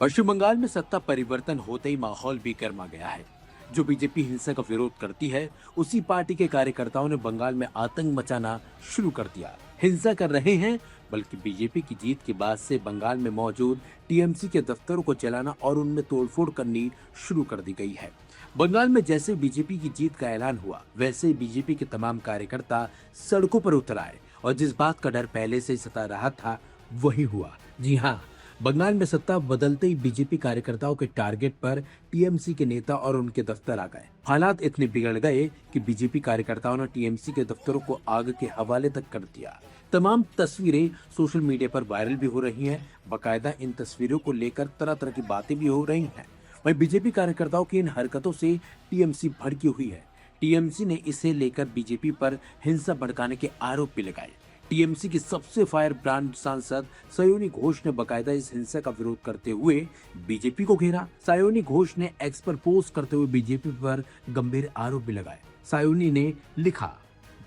पश्चिम बंगाल में सत्ता परिवर्तन होते ही माहौल भी गर्मा गया है। जो बीजेपी हिंसा का विरोध करती है, उसी पार्टी के कार्यकर्ताओं ने बंगाल में आतंक मचाना शुरू कर दिया। हिंसा कर रहे हैं, बल्कि बीजेपी की जीत के बाद से बंगाल में मौजूद टीएमसी के दफ्तरों को जलाना और उनमें तोड़फोड़ करनी शुरू कर दी गई है। बंगाल में जैसे बीजेपी की जीत का ऐलान हुआ, वैसे ही बीजेपी के तमाम कार्यकर्ता सड़कों पर उतर आए और जिस बात का डर पहले से ही सता रहा था, वही हुआ। जी हाँ, बंगाल में सत्ता बदलते ही बीजेपी कार्यकर्ताओं के टारगेट पर टीएमसी के नेता और उनके दफ्तर आ गए। हालात इतने बिगड़ गए कि बीजेपी कार्यकर्ताओं ने टीएमसी के दफ्तरों को आग के हवाले तक कर दिया। तमाम तस्वीरें सोशल मीडिया पर वायरल भी हो रही हैं। बाकायदा इन तस्वीरों को लेकर तरह तरह की बातें भी हो रही हैं। वहीं बीजेपी कार्यकर्ताओं की इन हरकतों से टीएमसी भड़की हुई है। टीएमसी ने इसे लेकर बीजेपी पर हिंसा भड़काने के आरोप भी लगाए। टीएमसी की सबसे फायर ब्रांड सांसद सायोनी घोष ने बकायदा इस हिंसा का विरोध करते हुए बीजेपी को घेरा। सायोनी घोष ने एक्स पर पोस्ट करते हुए बीजेपी पर गंभीर आरोप भी लगाए। सायोनी ने लिखा,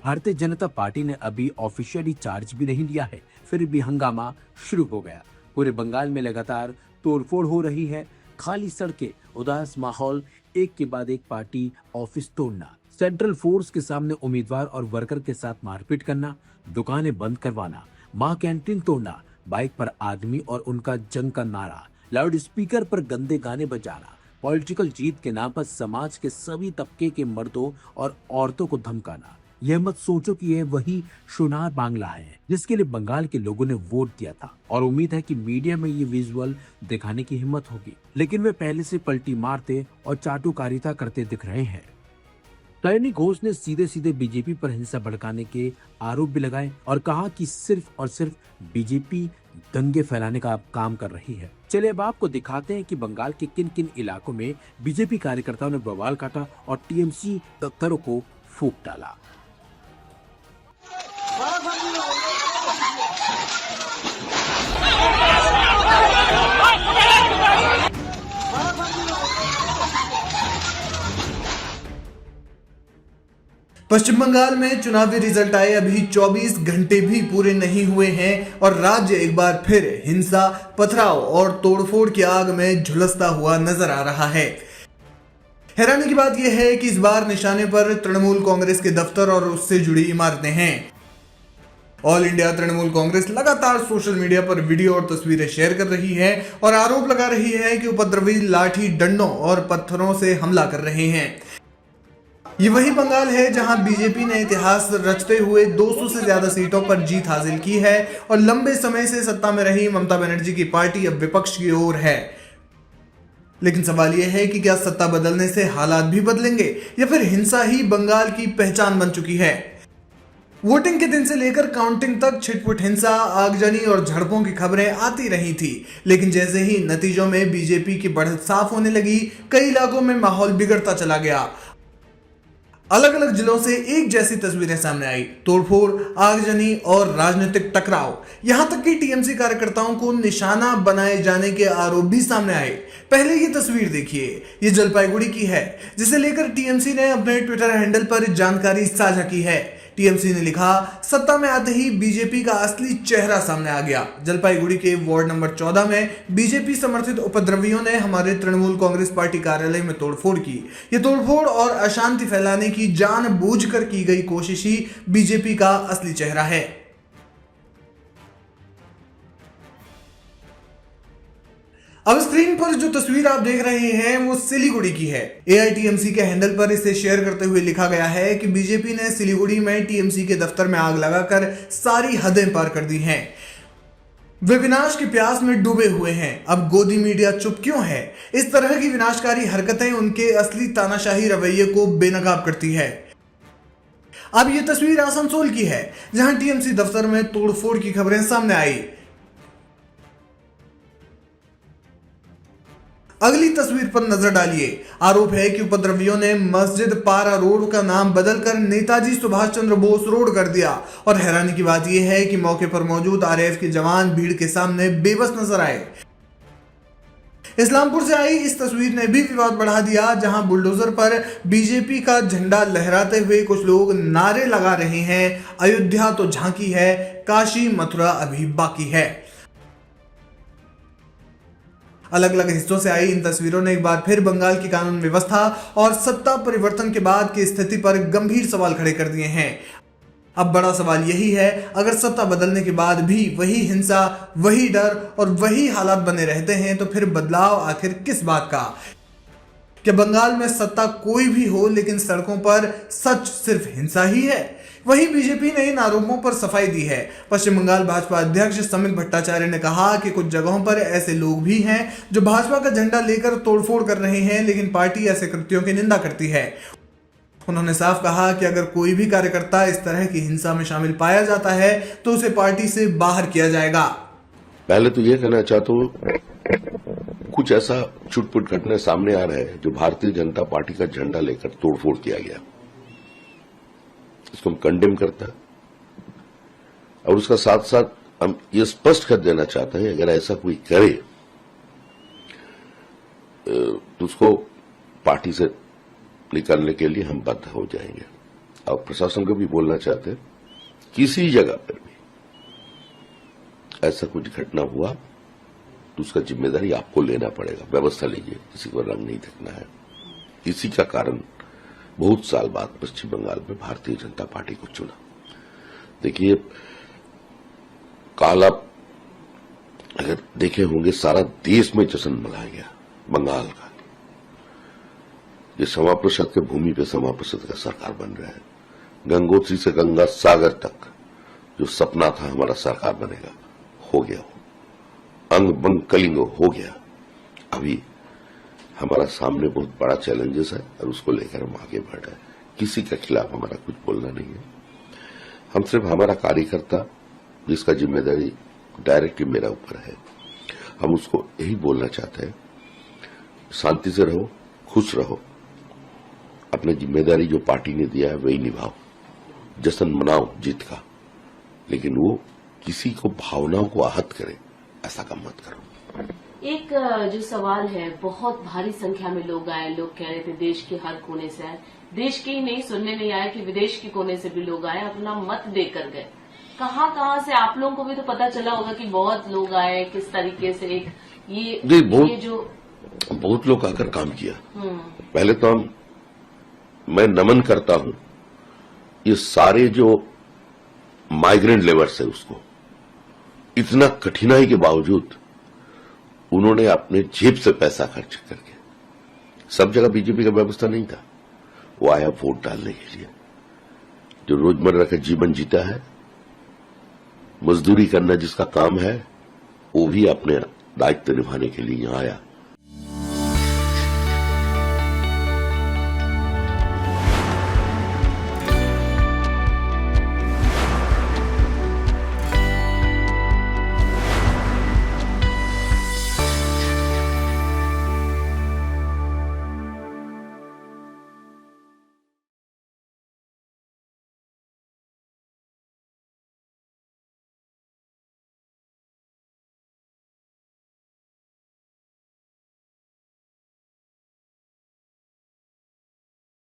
भारतीय जनता पार्टी ने अभी ऑफिशियली चार्ज भी नहीं लिया है, फिर भी हंगामा शुरू हो गया। पूरे बंगाल में लगातार तोड़फोड़ हो रही है। खाली सड़कें, उदास माहौल, एक के बाद एक पार्टी ऑफिस तोड़ना, सेंट्रल फोर्स के सामने उम्मीदवार और वर्कर के साथ मारपीट करना, दुकानें बंद करवाना, मां कैंटीन तोड़ना, बाइक पर आदमी और उनका जंग का नारा, लाउड स्पीकर पर गंदे गाने बजाना, पॉलिटिकल जीत के नाम पर समाज के सभी तबके के मर्दों और औरतों को धमकाना। यह मत सोचो कि यह वही सोनार बांग्ला है जिसके लिए बंगाल के लोगों ने वोट दिया था, और उम्मीद है कि मीडिया में ये विजुअल दिखाने की हिम्मत होगी, लेकिन वे पहले से पलटी मारते और चाटुकारिता करते दिख रहे हैं। सायोनी घोष ने सीधे सीधे बीजेपी पर हिंसा भड़काने के आरोप भी लगाए और कहा कि सिर्फ और सिर्फ बीजेपी दंगे फैलाने का काम कर रही है। चलिए अब आपको दिखाते हैं कि बंगाल के किन किन इलाकों में बीजेपी कार्यकर्ताओं ने बवाल काटा और टीएमसी दफ्तरों को फूंक डाला। पश्चिम बंगाल में चुनावी रिजल्ट आए अभी 24 घंटे भी पूरे नहीं हुए हैं और राज्य एक बार फिर हिंसा, पथराव और तोड़फोड़ की आग में झुलसता हुआ नजर आ रहा है। हैरानी की बात यह है कि इस बार निशाने पर तृणमूल कांग्रेस के दफ्तर और उससे जुड़ी इमारतें हैं। ऑल इंडिया तृणमूल कांग्रेस लगातार सोशल मीडिया पर वीडियो और तस्वीरें शेयर कर रही है और आरोप लगा रही है कि उपद्रवी लाठी डंडों और पत्थरों से हमला कर रहे हैं। ये वही बंगाल है जहां बीजेपी ने इतिहास रचते हुए 200 से ज्यादा सीटों पर जीत हासिल की है और लंबे समय से सत्ता में रही ममता बनर्जी की पार्टी अब विपक्ष की ओर है। लेकिन सवाल यह है कि क्या सत्ता बदलने से हालात भी बदलेंगे या फिर हिंसा ही बंगाल की पहचान बन चुकी है। वोटिंग के दिन से लेकर काउंटिंग तक छिटपुट हिंसा, आगजनी और झड़पों की खबरें आती रही थी, लेकिन जैसे ही नतीजों में बीजेपी की बढ़त साफ होने लगी, कई इलाकों में माहौल बिगड़ता चला गया। अलग अलग जिलों से एक जैसी तस्वीरें सामने आई, तोड़फोड़, आगजनी और राजनीतिक टकराव, यहां तक कि टीएमसी कार्यकर्ताओं को निशाना बनाए जाने के आरोप भी सामने आए। पहले ये तस्वीर देखिए, ये जलपाईगुड़ी की है, जिसे लेकर टीएमसी ने अपने ट्विटर हैंडल पर जानकारी साझा की है। टीएमसी ने लिखा, सत्ता में आते ही बीजेपी का असली चेहरा सामने आ गया। जलपाईगुड़ी के वार्ड नंबर 14 में बीजेपी समर्थित उपद्रवियों ने हमारे तृणमूल कांग्रेस पार्टी कार्यालय में तोड़फोड़ की। ये तोड़फोड़ और अशांति फैलाने की जानबूझकर की गई कोशिश ही बीजेपी का असली चेहरा है। अब स्क्रीन पर जो तस्वीर आप देख रहे हैं वो सिलीगुड़ी की है। एआईटीएमसी के हैंडल पर इसे शेयर करते हुए लिखा गया है कि बीजेपी ने सिलीगुड़ी में टीएमसी के दफ्तर में आग लगाकर सारी हदें पार कर दी हैं। वे विनाश की प्यास में डूबे हुए हैं। अब गोदी मीडिया चुप क्यों है? इस तरह की विनाशकारी हरकतें उनके असली तानाशाही रवैये को बेनकाब करती है। अब यह तस्वीर आसनसोल की है, जहां टीएमसी दफ्तर में तोड़फोड़ की खबरें सामने आई। अगली तस्वीर पर नजर डालिए। आरोप है कि उपद्रवियों ने मस्जिद पारा रोड का नाम बदलकर नेताजी सुभाष चंद्र बोस रोड कर दिया और हैरानी की बात यह है कि मौके पर मौजूद आरएएफ के जवान भीड़ के सामने बेबस नजर आए। इस्लामपुर से आई इस तस्वीर ने भी विवाद बढ़ा दिया, जहां बुलडोजर पर बीजेपी का झंडा लहराते हुए कुछ लोग नारे लगा रहे हैं, अयोध्या तो झांकी है, काशी मथुरा अभी बाकी है। अलग अलग हिस्सों से आई इन तस्वीरों ने एक बार फिर बंगाल की कानून व्यवस्था और सत्ता परिवर्तन के बाद की स्थिति पर गंभीर सवाल खड़े कर दिए हैं। अब बड़ा सवाल यही है, अगर सत्ता बदलने के बाद भी वही हिंसा, वही डर और वही हालात बने रहते हैं तो फिर बदलाव आखिर किस बात का? क्या बंगाल में सत्ता कोई भी हो लेकिन सड़कों पर सच सिर्फ हिंसा ही है? वहीं बीजेपी ने इन आरोपों पर सफाई दी है। पश्चिम बंगाल भाजपा अध्यक्ष समित भट्टाचार्य ने कहा कि कुछ जगहों पर ऐसे लोग भी हैं जो भाजपा का झंडा लेकर तोड़फोड़ कर रहे हैं, लेकिन पार्टी ऐसे कृत्यों की निंदा करती है। उन्होंने साफ कहा कि अगर कोई भी कार्यकर्ता इस तरह की हिंसा में शामिल पाया जाता है तो उसे पार्टी से बाहर किया जाएगा। पहले तो यह कहना चाहता हूं, कुछ ऐसा छुटपुट घटना सामने आ रहा है जो भारतीय जनता पार्टी का झंडा लेकर तोड़फोड़ किया गया, इसको हम कंडेम करते हैं। और उसका साथ साथ हम ये स्पष्ट कर देना चाहते हैं, अगर ऐसा कोई करे तो उसको पार्टी से निकालने के लिए हम बद्ध हो जाएंगे। और प्रशासन को भी बोलना चाहते हैं, किसी जगह पर भी ऐसा कुछ घटना हुआ तो उसका जिम्मेदारी आपको लेना पड़ेगा। व्यवस्था लीजिए, किसी को रंग नहीं देखना है। इसी का कारण बहुत साल बाद पश्चिम बंगाल में भारतीय जनता पार्टी को चुना। देखिए, काल आप अगर देखे होंगे सारा देश में जश्न मनाया गया बंगाल का। ये क्षमा प्रसाद के भूमि पे क्षमा प्रसाद का सरकार बन रहा है। गंगोत्री से गंगा सागर तक जो सपना था हमारा सरकार बनेगा, हो गया। अंग बंग कलिंग हो गया। अभी हमारा सामने बहुत बड़ा चैलेंजेस है और उसको लेकर हम आगे बढ़ रहे हैं। किसी के खिलाफ हमारा कुछ बोलना नहीं है। हम सिर्फ हमारा कार्यकर्ता जिसका जिम्मेदारी डायरेक्टली मेरा ऊपर है, हम उसको यही बोलना चाहते हैं, शांति से रहो, खुश रहो, अपनी जिम्मेदारी जो पार्टी ने दिया है वही निभाओ, जश्न मनाओ जीत का, लेकिन वो किसी को भावनाओं को आहत करे ऐसा काम मत करो। एक जो सवाल है, बहुत भारी संख्या में लोग आए, लोग कह रहे थे देश के हर कोने से आए, देश के ही नहीं, सुनने में आया कि विदेश के कोने से भी लोग आए, अपना मत देकर गए। कहाँ से? आप लोगों को भी तो पता चला होगा कि बहुत लोग आए, किस तरीके से एक ये जो बहुत लोग आकर काम किया। पहले तो मैं नमन करता हूं ये सारे जो माइग्रेंट लेबर्स है उसको, इतना कठिनाई के बावजूद उन्होंने अपने जेब से पैसा खर्च करके, सब जगह बीजेपी का व्यवस्था नहीं था, वो आया वोट डालने के लिए। जो रोजमर्रा का जीवन जीता है, मजदूरी करना जिसका काम है, वो भी अपने दायित्व निभाने के लिए यहां आया।